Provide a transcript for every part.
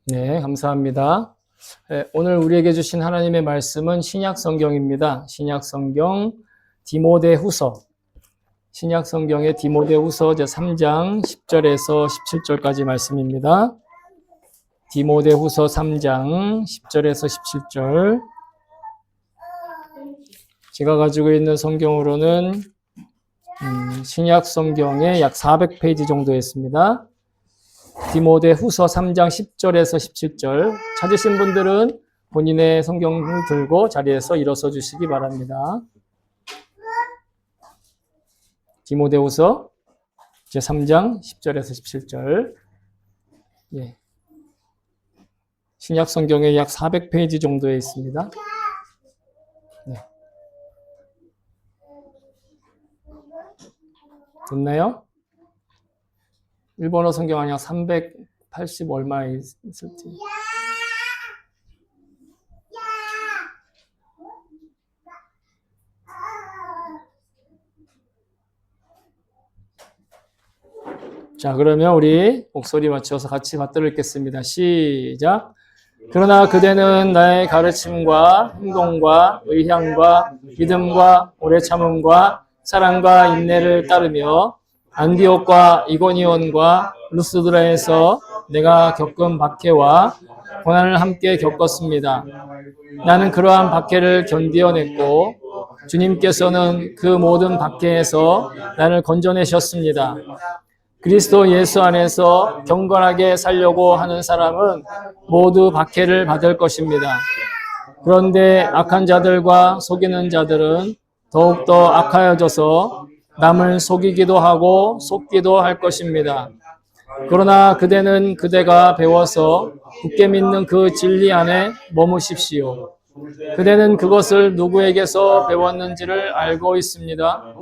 네, 감사합니다. 오늘 우리에게 주신 하나님의 말씀은 신약 성경입니다. 신약 성경 디모데후서, 신약 성경의 디모데후서 제3장 10절에서 17절까지 말씀입니다. 디모데후서 3장 10절에서 17절. 제가 가지고 있는 성경으로는 신약 성경의 약 400페이지 정도 있습니다. 디모데후서 3장 10절에서 17절 찾으신 분들은 본인의 성경을 들고 자리에서 일어서 주시기 바랍니다. 디모데후서 제3장 10절에서 17절. 예. 신약 성경에 약 400페이지 정도에 있습니다. 네. 됐나요? 일본어 성경 아니야 380 얼마에 있을지. 자, 그러면 우리 목소리 맞춰서 같이 받들어 읽겠습니다. 시작. 그러나 그대는 나의 가르침과 행동과 의향과 믿음과 오래 참음과 사랑과 인내를 따르며 안디옥과 이고니온과 루스드라에서 내가 겪은 박해와 고난을 함께 겪었습니다. 나는 그러한 박해를 견디어냈고 주님께서는 그 모든 박해에서 나를 건져내셨습니다. 그리스도 예수 안에서 경건하게 살려고 하는 사람은 모두 박해를 받을 것입니다. 그런데 악한 자들과 속이는 자들은 더욱더 악하여져서 남을 속이기도 하고 속기도 할 것입니다. 그러나 그대는 그대가 배워서 굳게 믿는 그 진리 안에 머무십시오. 그대는 그것을 누구에게서 배웠는지를 알고 있습니다.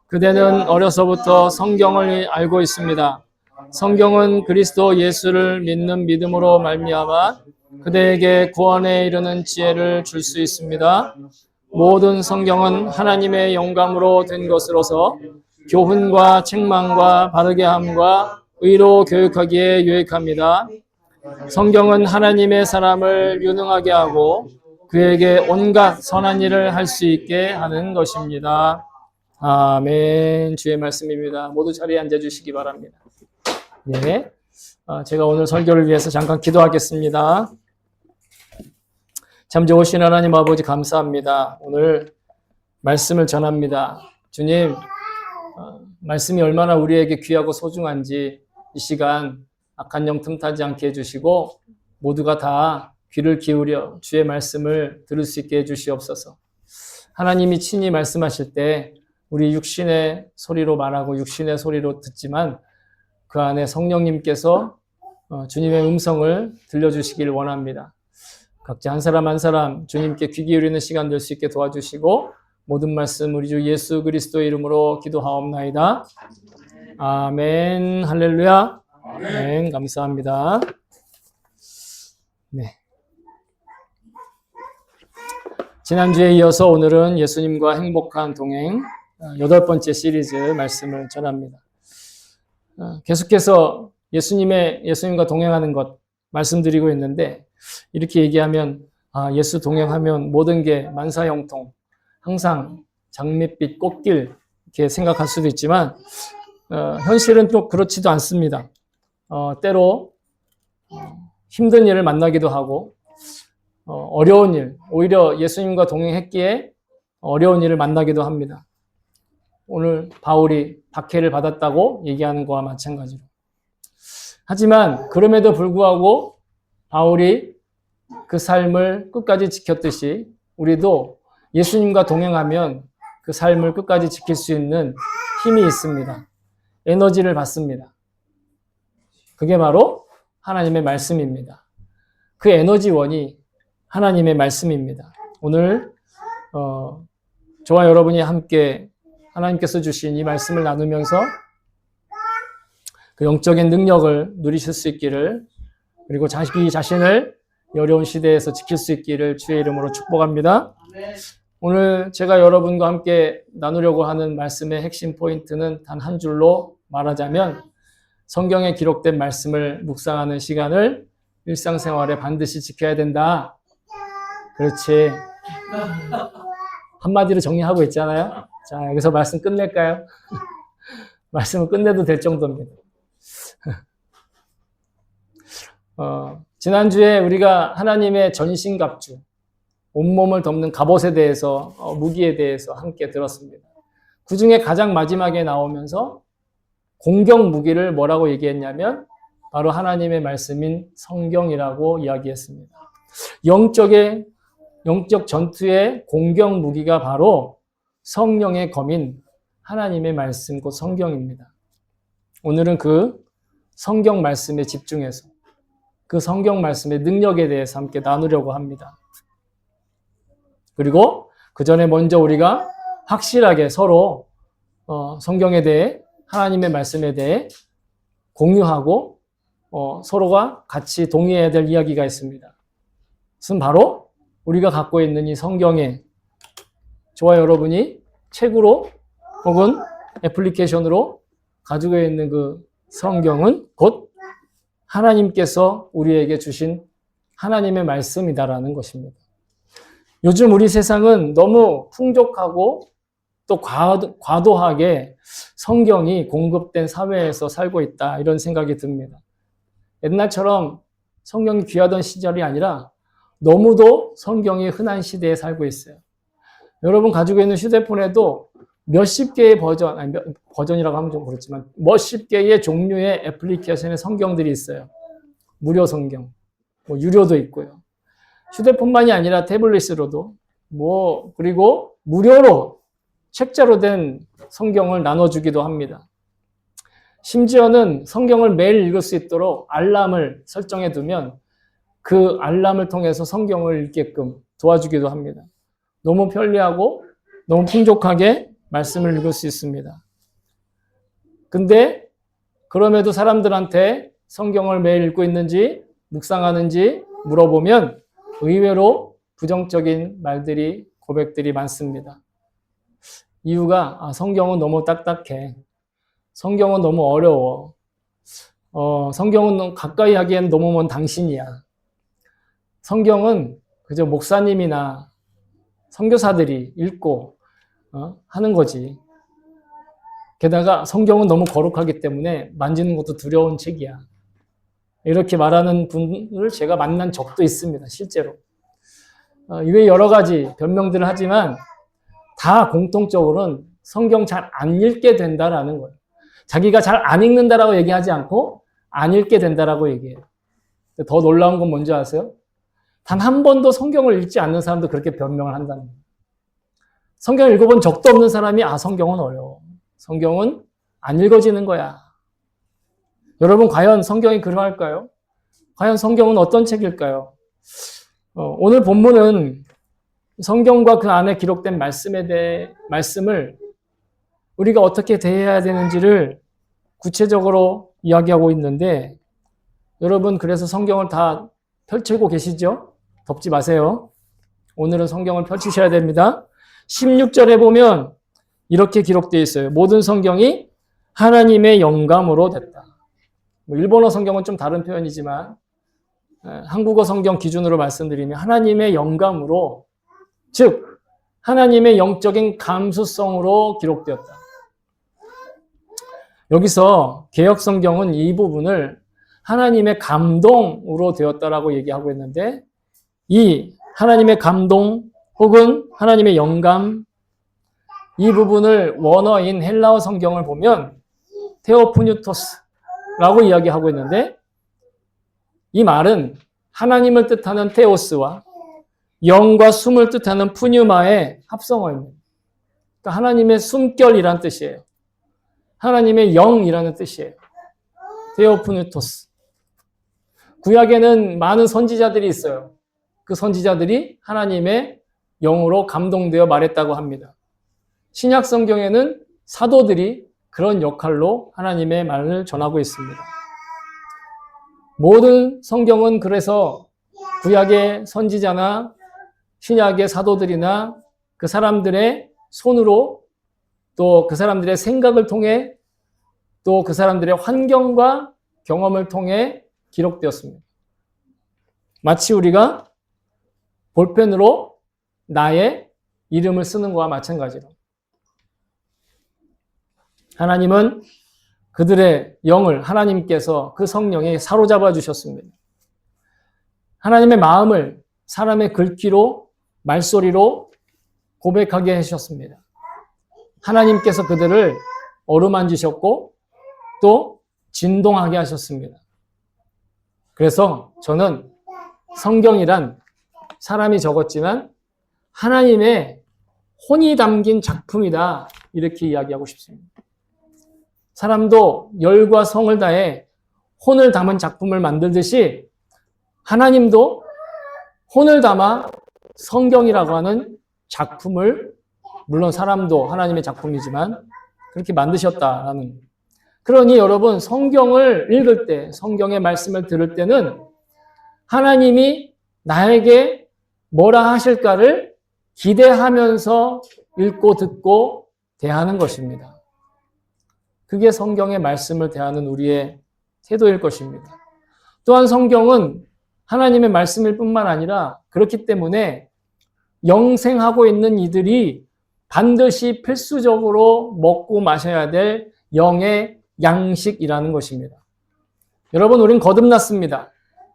그대는 어려서부터 성경을 알고 있습니다. 성경은 그리스도 예수를 믿는 믿음으로 말미암아 그대에게 구원에 이르는 지혜를 줄 수 있습니다. 모든 성경은 하나님의 영감으로 된 것으로서 교훈과 책망과 바르게 함과 의로 교육하기에 유익합니다. 성경은 하나님의 사람을 유능하게 하고 그에게 온갖 선한 일을 할 수 있게 하는 것입니다. 아멘. 주의 말씀입니다. 모두 자리에 앉아주시기 바랍니다. 네, 제가 오늘 설교를 위해서 잠깐 기도하겠습니다. 참 좋으신 하나님 아버지 감사합니다. 오늘 말씀을 전합니다. 주님, 말씀이 얼마나 우리에게 귀하고 소중한지 이 시간 악한 영 틈타지 않게 해주시고 모두가 다 귀를 기울여 주의 말씀을 들을 수 있게 해주시옵소서. 하나님이 친히 말씀하실 때 우리 육신의 소리로 말하고 육신의 소리로 듣지만 그 안에 성령님께서 주님의 음성을 들려주시길 원합니다. 각자 한 사람 한 사람 주님께 귀 기울이는 시간 될 수 있게 도와주시고 모든 말씀 우리 주 예수 그리스도의 이름으로 기도하옵나이다. 아멘. 할렐루야. 아멘. 감사합니다. 네. 지난주에 이어서 오늘은 예수님과 행복한 동행 8번째 시리즈 말씀을 전합니다. 계속해서 예수님과 동행하는 것 말씀드리고 있는데 이렇게 얘기하면 예수 동행하면 모든 게 만사형통 항상 장밋빛 꽃길 이렇게 생각할 수도 있지만 현실은 또 그렇지도 않습니다. 때로 힘든 일을 만나기도 하고 어려운 일, 오히려 예수님과 동행했기에 어려운 일을 만나기도 합니다. 오늘 바울이 박해를 받았다고 얘기하는 거와 마찬가지로. 하지만 그럼에도 불구하고 바울이 그 삶을 끝까지 지켰듯이 우리도 예수님과 동행하면 그 삶을 끝까지 지킬 수 있는 힘이 있습니다. 에너지를 받습니다. 그게 바로 하나님의 말씀입니다. 그 에너지원이 하나님의 말씀입니다. 오늘 저와 여러분이 함께 하나님께서 주신 이 말씀을 나누면서 그 영적인 능력을 누리실 수 있기를 그리고 자기 자신을 어려운 시대에서 지킬 수 있기를 주의 이름으로 축복합니다. 오늘 제가 여러분과 함께 나누려고 하는 말씀의 핵심 포인트는 단 한 줄로 말하자면 성경에 기록된 말씀을 묵상하는 시간을 일상생활에 반드시 지켜야 된다. 그렇지. 한마디로 정리하고 있잖아요. 자, 여기서 말씀 끝낼까요? 말씀을 끝내도 될 정도입니다. 지난주에 우리가 하나님의 전신갑주, 온몸을 덮는 갑옷에 대해서, 무기에 대해서 함께 들었습니다. 그 중에 가장 마지막에 나오면서 공격 무기를 뭐라고 얘기했냐면 바로 하나님의 말씀인 성경이라고 이야기했습니다. 영적 전투의 공격 무기가 바로 성령의 검인 하나님의 말씀 곧 성경입니다. 오늘은 그 성경 말씀에 집중해서 그 성경 말씀의 능력에 대해서 함께 나누려고 합니다. 그리고 그 전에 먼저 우리가 확실하게 서로 성경에 대해 하나님의 말씀에 대해 공유하고 서로가 같이 동의해야 될 이야기가 있습니다. 그것은 바로 우리가 갖고 있는 이 성경에 저와 여러분이 책으로 혹은 애플리케이션으로 가지고 있는 그 성경은 곧 하나님께서 우리에게 주신 하나님의 말씀이다라는 것입니다. 요즘 우리 세상은 너무 풍족하고 또 과도하게 성경이 공급된 사회에서 살고 있다 이런 생각이 듭니다. 옛날처럼 성경이 귀하던 시절이 아니라 너무도 성경이 흔한 시대에 살고 있어요. 여러분 가지고 있는 휴대폰에도 몇십 개의 버전이라고 하면 좀 그렇지만 몇십 개의 종류의 애플리케이션의 성경들이 있어요. 무료 성경, 유료도 있고요. 휴대폰만이 아니라 태블릿으로도 그리고 무료로 책자로 된 성경을 나눠주기도 합니다. 심지어는 성경을 매일 읽을 수 있도록 알람을 설정해 두면 그 알람을 통해서 성경을 읽게끔 도와주기도 합니다. 너무 편리하고 너무 풍족하게 말씀을 읽을 수 있습니다. 근데 그럼에도 사람들한테 성경을 매일 읽고 있는지 묵상하는지 물어보면 의외로 부정적인 말들이 고백들이 많습니다. 이유가 성경은 너무 딱딱해. 성경은 너무 어려워. 성경은 가까이 하기엔 너무 먼 당신이야. 성경은 그저 목사님이나 선교사들이 읽고 하는 거지. 게다가 성경은 너무 거룩하기 때문에 만지는 것도 두려운 책이야. 이렇게 말하는 분을 제가 만난 적도 있습니다. 실제로. 이외에 여러 가지 변명들을 하지만 다 공통적으로는 성경 잘 안 읽게 된다라는 거예요. 자기가 잘 안 읽는다라고 얘기하지 않고 안 읽게 된다라고 얘기해요. 더 놀라운 건 뭔지 아세요? 단 한 번도 성경을 읽지 않는 사람도 그렇게 변명을 한다는 거예요. 성경을 읽어본 적도 없는 사람이 성경은 어려워. 성경은 안 읽어지는 거야. 여러분 과연 성경이 그러할까요? 과연 성경은 어떤 책일까요? 오늘 본문은 성경과 그 안에 기록된 말씀을 우리가 어떻게 대해야 되는지를 구체적으로 이야기하고 있는데 여러분 그래서 성경을 다 펼치고 계시죠? 덮지 마세요. 오늘은 성경을 펼치셔야 됩니다. 16절에 보면 이렇게 기록되어 있어요. 모든 성경이 하나님의 영감으로 됐다. 일본어 성경은 좀 다른 표현이지만 한국어 성경 기준으로 말씀드리면 하나님의 영감으로 즉 하나님의 영적인 감수성으로 기록되었다. 여기서 개역 성경은 이 부분을 하나님의 감동으로 되었다라고 얘기하고 있는데 이 하나님의 감동 혹은 하나님의 영감 이 부분을 원어인 헬라어 성경을 보면 테오프뉴토스라고 이야기하고 있는데 이 말은 하나님을 뜻하는 테오스와 영과 숨을 뜻하는 푸뉴마의 합성어입니다. 그러니까 하나님의 숨결이란 뜻이에요. 하나님의 영이라는 뜻이에요. 테오프뉴토스. 구약에는 많은 선지자들이 있어요. 그 선지자들이 하나님의 영으로 감동되어 말했다고 합니다. 신약 성경에는 사도들이 그런 역할로 하나님의 말을 전하고 있습니다. 모든 성경은 그래서 구약의 선지자나 신약의 사도들이나 그 사람들의 손으로 또 그 사람들의 생각을 통해 또 그 사람들의 환경과 경험을 통해 기록되었습니다. 마치 우리가 볼펜으로 나의 이름을 쓰는 것과 마찬가지로 하나님은 그들의 영을 하나님께서 그 성령에 사로잡아 주셨습니다. 하나님의 마음을 사람의 글귀로 말소리로 고백하게 하셨습니다. 하나님께서 그들을 어루만지셨고 또 진동하게 하셨습니다. 그래서 저는 성경이란 사람이 적었지만 하나님의 혼이 담긴 작품이다 이렇게 이야기하고 싶습니다. 사람도 열과 성을 다해 혼을 담은 작품을 만들듯이 하나님도 혼을 담아 성경이라고 하는 작품을 물론 사람도 하나님의 작품이지만 그렇게 만드셨다라는. 그러니 여러분 성경을 읽을 때 성경의 말씀을 들을 때는 하나님이 나에게 뭐라 하실까를 기대하면서 읽고 듣고 대하는 것입니다. 그게 성경의 말씀을 대하는 우리의 태도일 것입니다. 또한 성경은 하나님의 말씀일 뿐만 아니라 그렇기 때문에 영생하고 있는 이들이 반드시 필수적으로 먹고 마셔야 될 영의 양식이라는 것입니다. 여러분, 우린 거듭났습니다.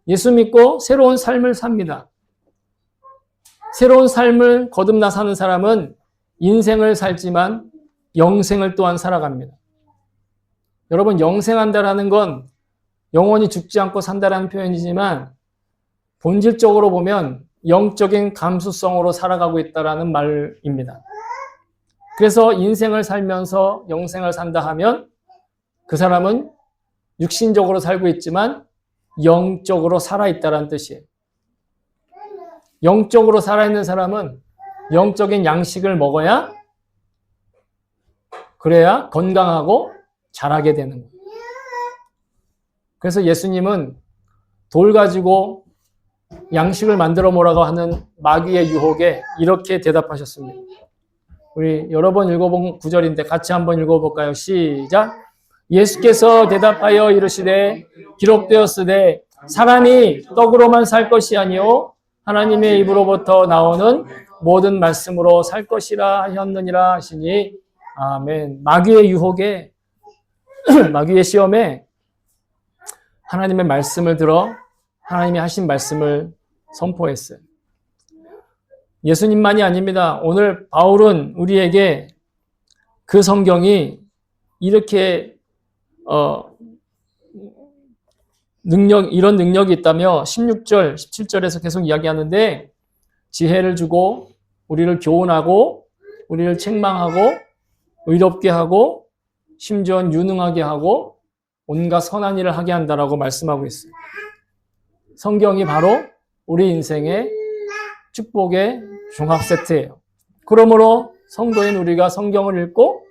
예수 믿고 새로운 삶을 삽니다. 새로운 삶을 거듭나 사는 사람은 인생을 살지만 영생을 또한 살아갑니다. 여러분, 영생한다라는 건 영원히 죽지 않고 산다라는 표현이지만 본질적으로 보면 영적인 감수성으로 살아가고 있다라는 말입니다. 그래서 인생을 살면서 영생을 산다 하면 그 사람은 육신적으로 살고 있지만 영적으로 살아있다라는 뜻이에요. 영적으로 살아있는 사람은 영적인 양식을 먹어야 그래야 건강하고 잘하게 되는 거예요. 그래서 예수님은 돌 가지고 양식을 만들어 보라고 하는 마귀의 유혹에 이렇게 대답하셨습니다. 우리 여러 번 읽어본 구절인데 같이 한번 읽어볼까요? 시작! 예수께서 대답하여 이르시되 기록되었으되 사람이 떡으로만 살 것이 아니요 하나님의 입으로부터 나오는 모든 말씀으로 살 것이라 하셨느니라 하시니 아멘. 마귀의 유혹에 마귀의 시험에 하나님의 말씀을 들어 하나님이 하신 말씀을 선포했어요. 예수님만이 아닙니다. 오늘 바울은 우리에게 그 성경이 이렇게 이런 능력이 있다며 16절, 17절에서 계속 이야기하는데 지혜를 주고 우리를 교훈하고 우리를 책망하고 의롭게 하고 심지어 유능하게 하고 온갖 선한 일을 하게 한다라고 말씀하고 있어요. 성경이 바로 우리 인생의 축복의 종합 세트예요. 그러므로 성도인 우리가 성경을 읽고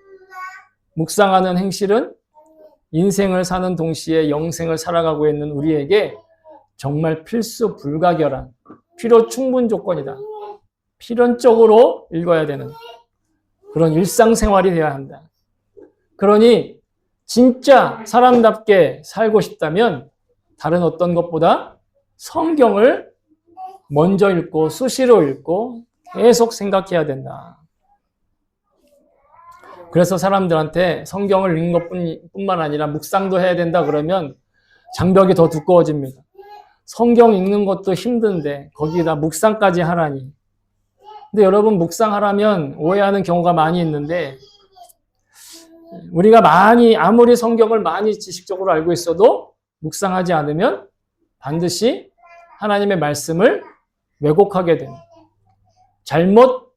묵상하는 행실은 인생을 사는 동시에 영생을 살아가고 있는 우리에게 정말 필수 불가결한 필요 충분 조건이다. 필연적으로 읽어야 되는 그런 일상생활이 되어야 한다. 그러니 진짜 사람답게 살고 싶다면 다른 어떤 것보다 성경을 먼저 읽고 수시로 읽고 계속 생각해야 된다. 그래서 사람들한테 성경을 읽는 것뿐만 아니라 묵상도 해야 된다 그러면 장벽이 더 두꺼워집니다. 성경 읽는 것도 힘든데 거기다 묵상까지 하라니. 근데 여러분 묵상하라면 오해하는 경우가 많이 있는데 우리가 아무리 성경을 많이 지식적으로 알고 있어도 묵상하지 않으면 반드시 하나님의 말씀을 왜곡하게 됩니다. 잘못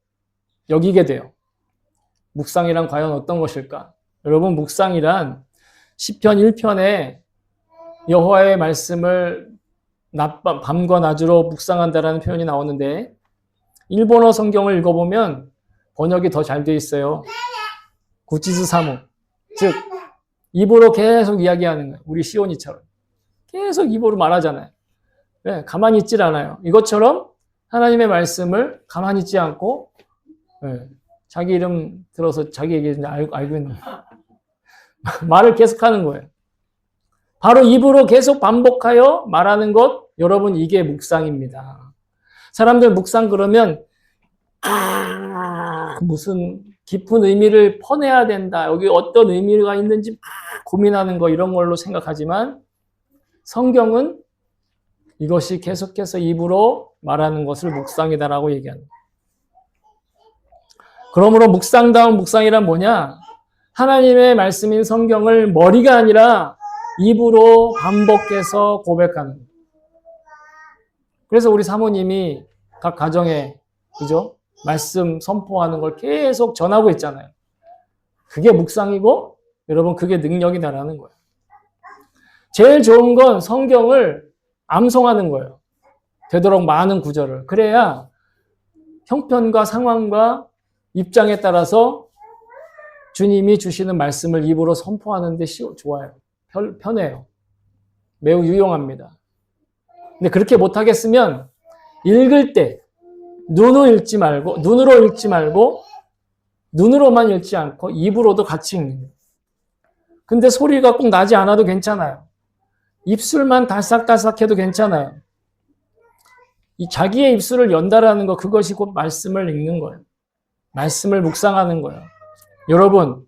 여기게 돼요. 묵상이란 과연 어떤 것일까? 여러분 묵상이란 시편 1편에 여호와의 말씀을 밤과 낮으로 묵상한다라는 표현이 나오는데 일본어 성경을 읽어보면 번역이 더 잘 돼 있어요. 구치즈 사무, 즉 입으로 계속 이야기하는 거예요. 우리 시온이처럼 계속 입으로 말하잖아요. 네, 가만히 있질 않아요. 이것처럼 하나님의 말씀을 가만히 있지 않고 네, 자기 이름 들어서 자기 얘기 알고 있는 말을 계속하는 거예요. 바로 입으로 계속 반복하여 말하는 것 여러분, 이게 묵상입니다. 사람들 묵상 그러면 무슨 깊은 의미를 퍼내야 된다. 여기 어떤 의미가 있는지 막 고민하는 거 이런 걸로 생각하지만 성경은 이것이 계속해서 입으로 말하는 것을 묵상이다라고 얘기합니다. 그러므로 묵상다운 묵상이란 뭐냐? 하나님의 말씀인 성경을 머리가 아니라 입으로 반복해서 고백하는 거예요. 그래서 우리 사모님이 각 가정에, 그죠? 말씀 선포하는 걸 계속 전하고 있잖아요. 그게 묵상이고, 여러분, 그게 능력이다라는 거예요. 제일 좋은 건 성경을 암송하는 거예요. 되도록 많은 구절을. 그래야 형편과 상황과 입장에 따라서 주님이 주시는 말씀을 입으로 선포하는 데 좋아요. 편해요. 매우 유용합니다. 근데 그렇게 못하겠으면 읽을 때 눈으로 읽지 말고 눈으로만 읽지 않고 입으로도 같이 읽는 거예요. 근데 소리가 꼭 나지 않아도 괜찮아요. 입술만 달싹달싹해도 괜찮아요. 이 자기의 입술을 연달아는 거, 그것이 곧 말씀을 읽는 거예요. 말씀을 묵상하는 거예요. 여러분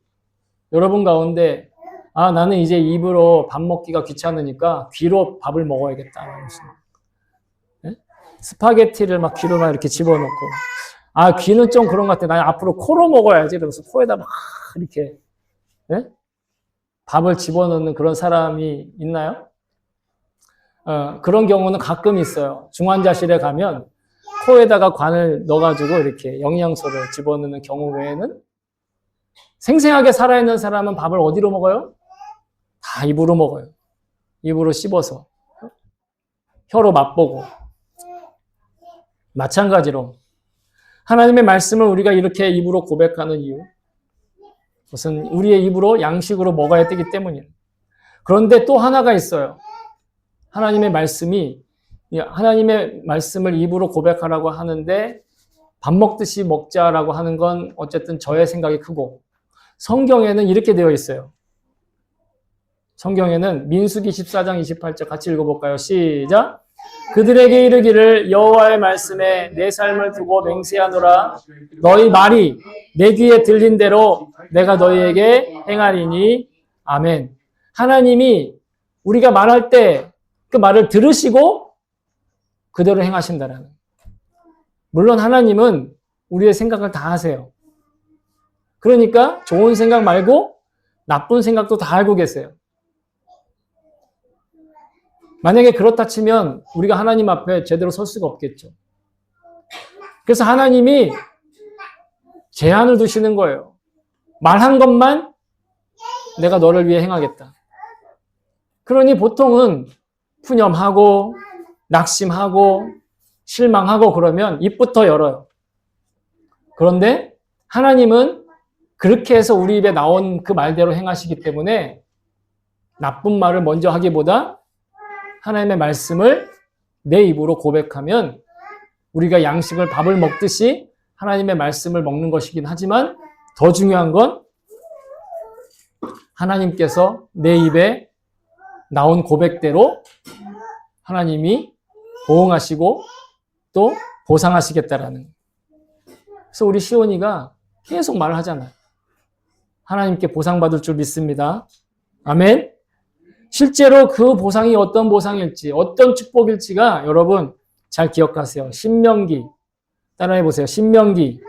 가운데 나는 이제 입으로 밥 먹기가 귀찮으니까 귀로 밥을 먹어야겠다. 네? 스파게티를 막 귀로 막 이렇게 집어넣고 귀는 좀 그런 것 같아. 난 앞으로 코로 먹어야지. 이러면서 코에다 막 이렇게 네? 밥을 집어넣는 그런 사람이 있나요? 그런 경우는 가끔 있어요. 중환자실에 가면 코에다가 관을 넣어가지고 이렇게 영양소를 집어넣는 경우 외에는 생생하게 살아있는 사람은 밥을 어디로 먹어요? 다 입으로 먹어요. 입으로 씹어서. 혀로 맛보고. 마찬가지로 하나님의 말씀을 우리가 이렇게 입으로 고백하는 이유, 그것은 우리의 입으로 양식으로 먹어야 되기 때문이에요. 그런데 또 하나가 있어요. 하나님의 말씀을 입으로 고백하라고 하는데 밥 먹듯이 먹자라고 하는 건 어쨌든 저의 생각이 크고, 성경에는 이렇게 되어 있어요. 성경에는 민수기 14장 28절 같이 읽어볼까요? 시작! 그들에게 이르기를 여호와의 말씀에 내 삶을 두고 맹세하노라. 너희 말이 내 귀에 들린 대로 내가 너희에게 행하리니. 아멘. 하나님이 우리가 말할 때 그 말을 들으시고 그대로 행하신다라는. 물론 하나님은 우리의 생각을 다 하세요. 그러니까 좋은 생각 말고 나쁜 생각도 다 알고 계세요. 만약에 그렇다 치면 우리가 하나님 앞에 제대로 설 수가 없겠죠. 그래서 하나님이 제한을 두시는 거예요. 말한 것만 내가 너를 위해 행하겠다. 그러니 보통은 푸념하고 낙심하고 실망하고 그러면 입부터 열어요. 그런데 하나님은 그렇게 해서 우리 입에 나온 그 말대로 행하시기 때문에 나쁜 말을 먼저 하기보다 하나님의 말씀을 내 입으로 고백하면 우리가 양식을 밥을 먹듯이 하나님의 말씀을 먹는 것이긴 하지만 더 중요한 건 하나님께서 내 입에 나온 고백대로 하나님이 보응하시고 또 보상하시겠다라는. 그래서 우리 시온이가 계속 말을 하잖아요. 하나님께 보상받을 줄 믿습니다. 아멘. 실제로 그 보상이 어떤 보상일지, 어떤 축복일지가 여러분 잘 기억하세요. 신명기, 따라해 보세요. 신명기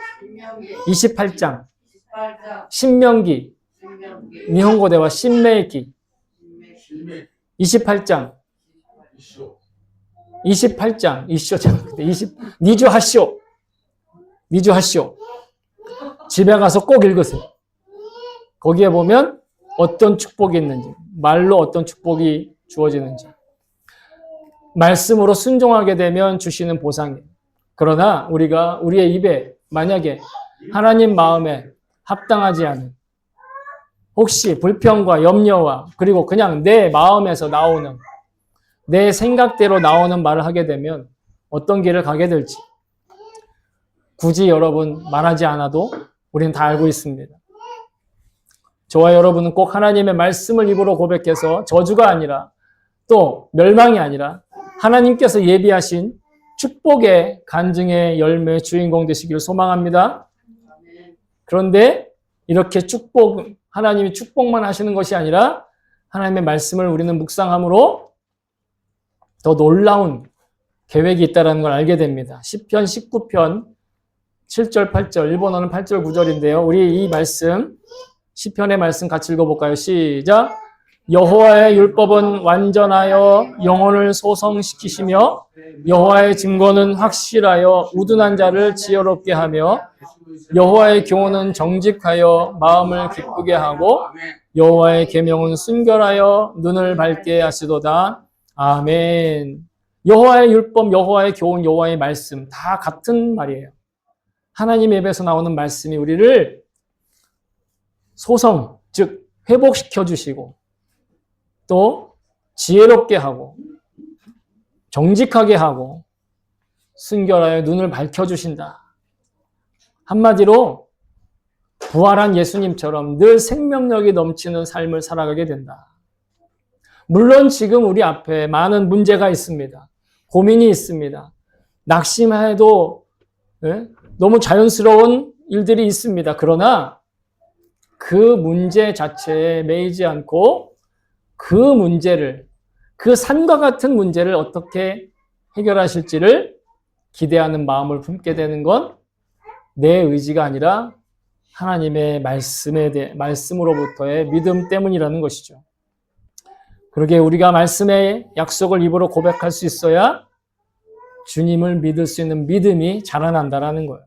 28장, 신명기, 니혼고대와 신메이키 28장, 니주하시오. 집에 가서 꼭 읽으세요. 거기에 보면 어떤 축복이 있는지, 말로 어떤 축복이 주어지는지. 말씀으로 순종하게 되면 주시는 보상이에요. 그러나 우리가 우리의 입에 만약에 하나님 마음에 합당하지 않은, 혹시 불평과 염려와 그리고 그냥 내 마음에서 나오는, 내 생각대로 나오는 말을 하게 되면 어떤 길을 가게 될지 굳이 여러분 말하지 않아도 우리는 다 알고 있습니다. 저와 여러분은 꼭 하나님의 말씀을 입으로 고백해서 저주가 아니라 또 멸망이 아니라 하나님께서 예비하신 축복의 간증의 열매 주인공 되시기를 소망합니다. 그런데 이렇게 하나님이 축복만 하시는 것이 아니라 하나님의 말씀을 우리는 묵상함으로 더 놀라운 계획이 있다는 걸 알게 됩니다. 시편 19편 7절, 8절, 일본어는 8절, 9절인데요. 우리 이 말씀, 시편의 말씀 같이 읽어볼까요? 시작! 여호와의 율법은 완전하여 영혼을 소성시키시며 여호와의 증거는 확실하여 우둔한 자를 지혜롭게 하며 여호와의 교훈은 정직하여 마음을 기쁘게 하고 여호와의 계명은 순결하여 눈을 밝게 하시도다. 아멘. 여호와의 율법, 여호와의 교훈, 여호와의 말씀 다 같은 말이에요. 하나님의 입에서 나오는 말씀이 우리를 소성, 즉 회복시켜 주시고 또 지혜롭게 하고 정직하게 하고 순결하여 눈을 밝혀주신다. 한마디로 부활한 예수님처럼 늘 생명력이 넘치는 삶을 살아가게 된다. 물론 지금 우리 앞에 많은 문제가 있습니다. 고민이 있습니다. 낙심해도 너무 자연스러운 일들이 있습니다. 그러나 그 문제 자체에 매이지 않고 그 산과 같은 문제를 어떻게 해결하실지를 기대하는 마음을 품게 되는 건 내 의지가 아니라 하나님의 말씀으로부터의 믿음 때문이라는 것이죠. 그러게 우리가 말씀의 약속을 입으로 고백할 수 있어야 주님을 믿을 수 있는 믿음이 자라난다라는 거예요.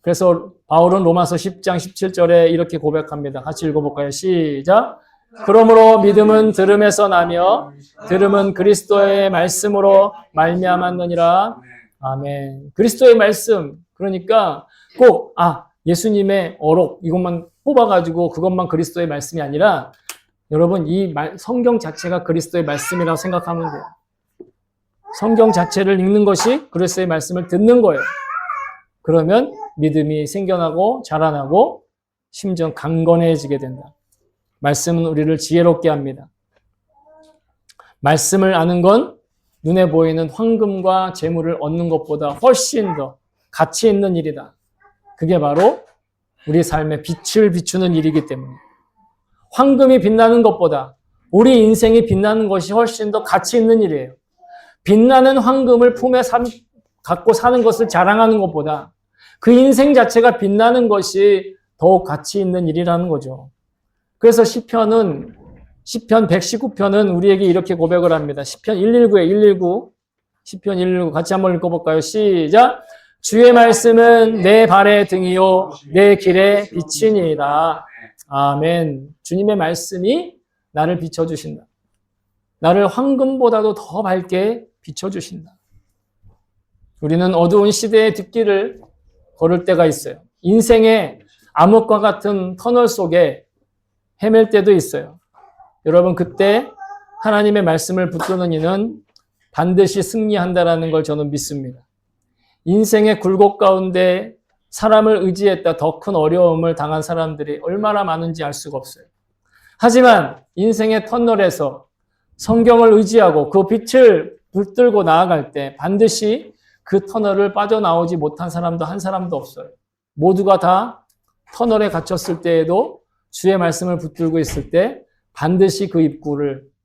그래서 바울은 로마서 10장 17절에 이렇게 고백합니다. 같이 읽어볼까요? 시작! 그러므로 믿음은 들음에서 나며 들음은 그리스도의 말씀으로 말미암았느니라. 아멘. 그리스도의 말씀, 그러니까 꼭 예수님의 어록 이것만 뽑아가지고 그것만 그리스도의 말씀이 아니라 여러분 이 성경 자체가 그리스도의 말씀이라고 생각하면 돼요. 성경 자체를 읽는 것이 그리스도의 말씀을 듣는 거예요. 그러면 믿음이 생겨나고 자라나고 심지어 강건해지게 된다. 말씀은 우리를 지혜롭게 합니다. 말씀을 아는 건 눈에 보이는 황금과 재물을 얻는 것보다 훨씬 더 가치 있는 일이다. 그게 바로 우리 삶에 빛을 비추는 일이기 때문에 황금이 빛나는 것보다 우리 인생이 빛나는 것이 훨씬 더 가치 있는 일이에요. 빛나는 황금을 품에 갖고 사는 것을 자랑하는 것보다 그 인생 자체가 빛나는 것이 더욱 가치 있는 일이라는 거죠. 그래서 시편 119편은 우리에게 이렇게 고백을 합니다. 시편 119 같이 한번 읽어볼까요? 시작! 주의 말씀은 내 발의 등이요 내 길의 빛이니이다. 아멘. 주님의 말씀이 나를 비춰주신다. 나를 황금보다도 더 밝게 비춰주신다. 우리는 어두운 시대의 뒷길을 걸을 때가 있어요. 인생의 암흑과 같은 터널 속에 헤맬 때도 있어요. 여러분 그때 하나님의 말씀을 붙드는 이는 반드시 승리한다라는 걸 저는 믿습니다. 인생의 굴곡 가운데 사람을 의지했다 더 큰 어려움을 당한 사람들이 얼마나 많은지 알 수가 없어요. 하지만 인생의 터널에서 성경을 의지하고 그 빛을 붙들고 나아갈 때 반드시 그 터널을 빠져나오지 못한 사람도 한 사람도 없어요. 모두가 다 터널에 갇혔을 때에도 주의 말씀을 붙들고 있을 때 반드시 그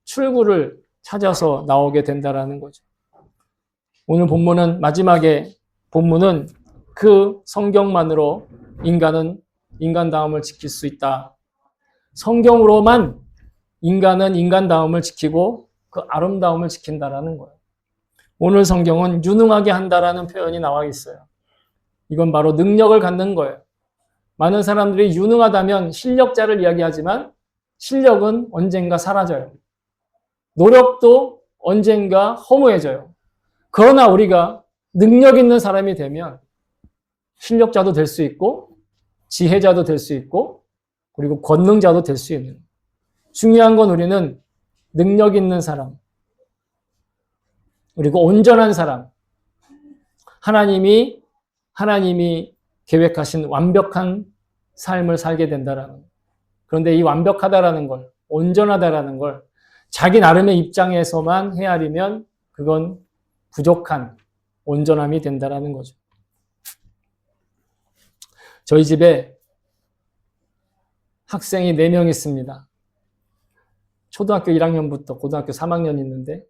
출구를 찾아서 나오게 된다라는 거죠. 오늘 마지막에 본문은 그 성경만으로 인간다움을 지킬 수 있다. 성경으로만 인간은 인간다움을 지키고 그 아름다움을 지킨다라는 거예요. 오늘 성경은 유능하게 한다라는 표현이 나와 있어요. 이건 바로 능력을 갖는 거예요. 많은 사람들이 유능하다면 실력자를 이야기하지만 실력은 언젠가 사라져요. 노력도 언젠가 허무해져요. 그러나 우리가 능력 있는 사람이 되면 실력자도 될 수 있고 지혜자도 될 수 있고 그리고 권능자도 될 수 있는, 중요한 건 우리는 능력 있는 사람 그리고 온전한 사람, 하나님이 계획하신 완벽한 삶을 살게 된다라는 것. 그런데 이 완벽하다라는 걸, 온전하다라는 걸 자기 나름의 입장에서만 헤아리면 그건 부족한 온전함이 된다라는 거죠. 저희 집에 학생이 4명 있습니다. 초등학교 1학년부터 고등학교 3학년 있는데,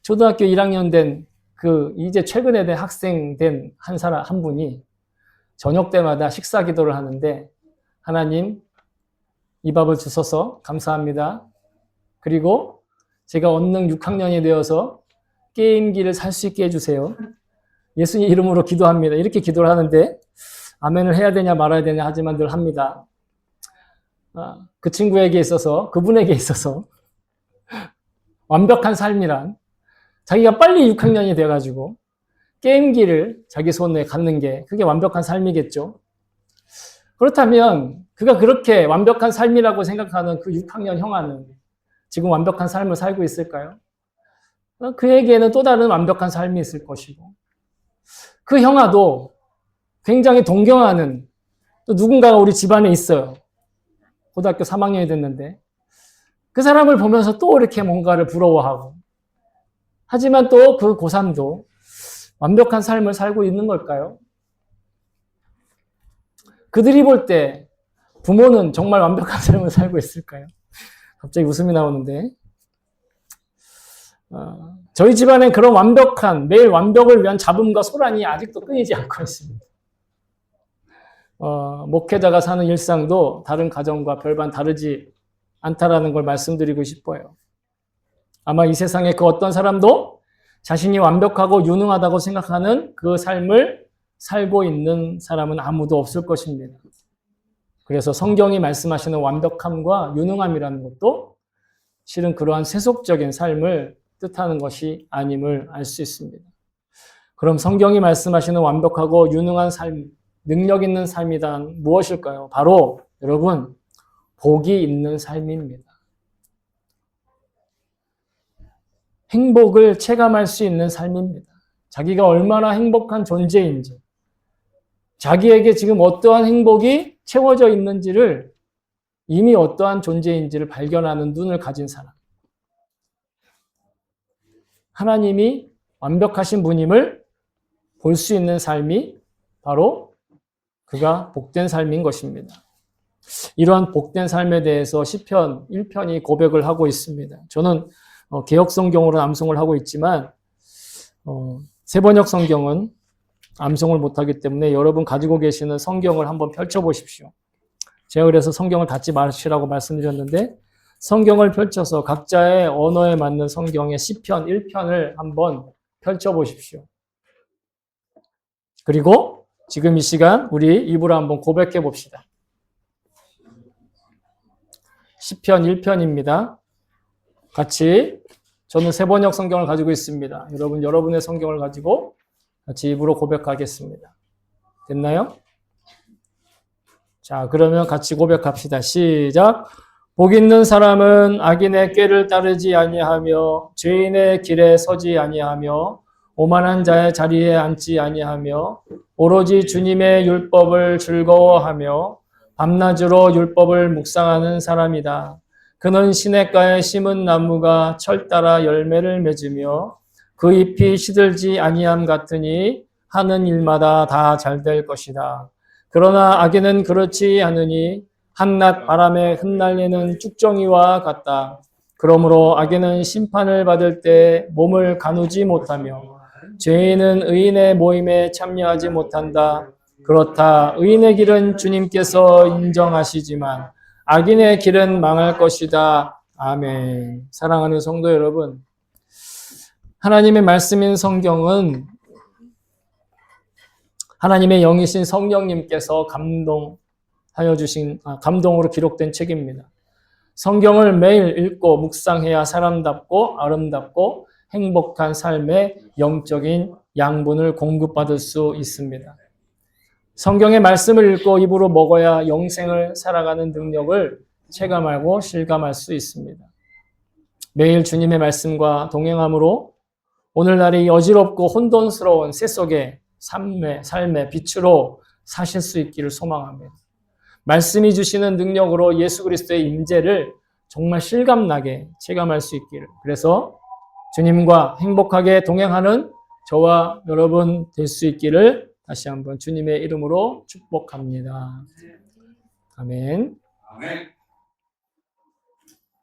초등학교 1학년 된 이제 최근에 된 학생 된 한 분이 저녁 때마다 식사 기도를 하는데, 하나님, 이 밥을 주셔서 감사합니다. 그리고 제가 언능 6학년이 되어서 게임기를 살 수 있게 해주세요. 예수님 이름으로 기도합니다. 이렇게 기도를 하는데, 아멘을 해야 되냐 말아야 되냐 하지만 늘 합니다. 그 친구에게 있어서, 그분에게 있어서 완벽한 삶이란 자기가 빨리 6학년이 돼가지고 게임기를 자기 손에 갖는 게 그게 완벽한 삶이겠죠. 그렇다면 그가 그렇게 완벽한 삶이라고 생각하는 그 6학년 형아는 지금 완벽한 삶을 살고 있을까요? 그에게는 또 다른 완벽한 삶이 있을 것이고, 그 형아도 굉장히 동경하는 또 누군가가 우리 집안에 있어요. 고등학교 3학년이 됐는데 그 사람을 보면서 또 이렇게 뭔가를 부러워하고, 하지만 또 그 고3도 완벽한 삶을 살고 있는 걸까요? 그들이 볼 때 부모는 정말 완벽한 삶을 살고 있을까요? 갑자기 웃음이 나오는데, 저희 집안엔 그런 매일 완벽을 위한 잡음과 소란이 아직도 끊이지 않고 있습니다. 목회자가 사는 일상도 다른 가정과 별반 다르지 않다라는 걸 말씀드리고 싶어요. 아마 이 세상에 그 어떤 사람도 자신이 완벽하고 유능하다고 생각하는 그 삶을 살고 있는 사람은 아무도 없을 것입니다. 그래서 성경이 말씀하시는 완벽함과 유능함이라는 것도 실은 그러한 세속적인 삶을 뜻하는 것이 아님을 알 수 있습니다. 그럼 성경이 말씀하시는 완벽하고 유능한 삶, 능력 있는 삶이란 무엇일까요? 바로 여러분, 복이 있는 삶입니다. 행복을 체감할 수 있는 삶입니다. 자기가 얼마나 행복한 존재인지, 자기에게 지금 어떠한 행복이 채워져 있는지를, 이미 어떠한 존재인지를 발견하는 눈을 가진 사람. 하나님이 완벽하신 분임을 볼 수 있는 삶이 바로 그가 복된 삶인 것입니다. 이러한 복된 삶에 대해서 시편 1편이 고백을 하고 있습니다. 저는 개역성경으로 암송을 하고 있지만 세번역 성경은 암송을 못하기 때문에 여러분 가지고 계시는 성경을 한번 펼쳐보십시오. 제가 그래서 성경을 닫지 마시라고 말씀드렸는데, 성경을 펼쳐서 각자의 언어에 맞는 성경의 시편 1편을 한번 펼쳐보십시오. 그리고 지금 이 시간 우리 입으로 한번 고백해 봅시다. 시편 1편입니다. 같이, 저는 세번역 성경을 가지고 있습니다. 여러분의 성경을 가지고 같이 입으로 고백하겠습니다. 됐나요? 자, 그러면 같이 고백합시다. 시작. 복 있는 사람은 악인의 꾀를 따르지 아니하며 죄인의 길에 서지 아니하며 오만한 자의 자리에 앉지 아니하며 오로지 주님의 율법을 즐거워하며 밤낮으로 율법을 묵상하는 사람이다. 그는 시냇가에 심은 나무가 철 따라 열매를 맺으며 그 잎이 시들지 아니함 같으니 하는 일마다 다 잘 될 것이다. 그러나 악인은 그렇지 않으니 한낮 바람에 흩날리는 쭉정이와 같다. 그러므로 악인은 심판을 받을 때 몸을 가누지 못하며 죄인은 의인의 모임에 참여하지 못한다. 그렇다. 의인의 길은 주님께서 인정하시지만 악인의 길은 망할 것이다. 아멘. 사랑하는 성도 여러분, 하나님의 말씀인 성경은 하나님의 영이신 성령님께서 감동으로 기록된 책입니다. 성경을 매일 읽고 묵상해야 사람답고 아름답고 행복한 삶의 영적인 양분을 공급받을 수 있습니다. 성경의 말씀을 읽고 입으로 먹어야 영생을 살아가는 능력을 체감하고 실감할 수 있습니다. 매일 주님의 말씀과 동행함으로 오늘날이 어지럽고 혼돈스러운 세속의 삶의 빛으로 사실 수 있기를 소망합니다. 말씀이 주시는 능력으로 예수 그리스도의 임재를 정말 실감나게 체감할 수 있기를. 그래서 주님과 행복하게 동행하는 저와 여러분 될 수 있기를 다시 한번 주님의 이름으로 축복합니다. 아멘. 아멘.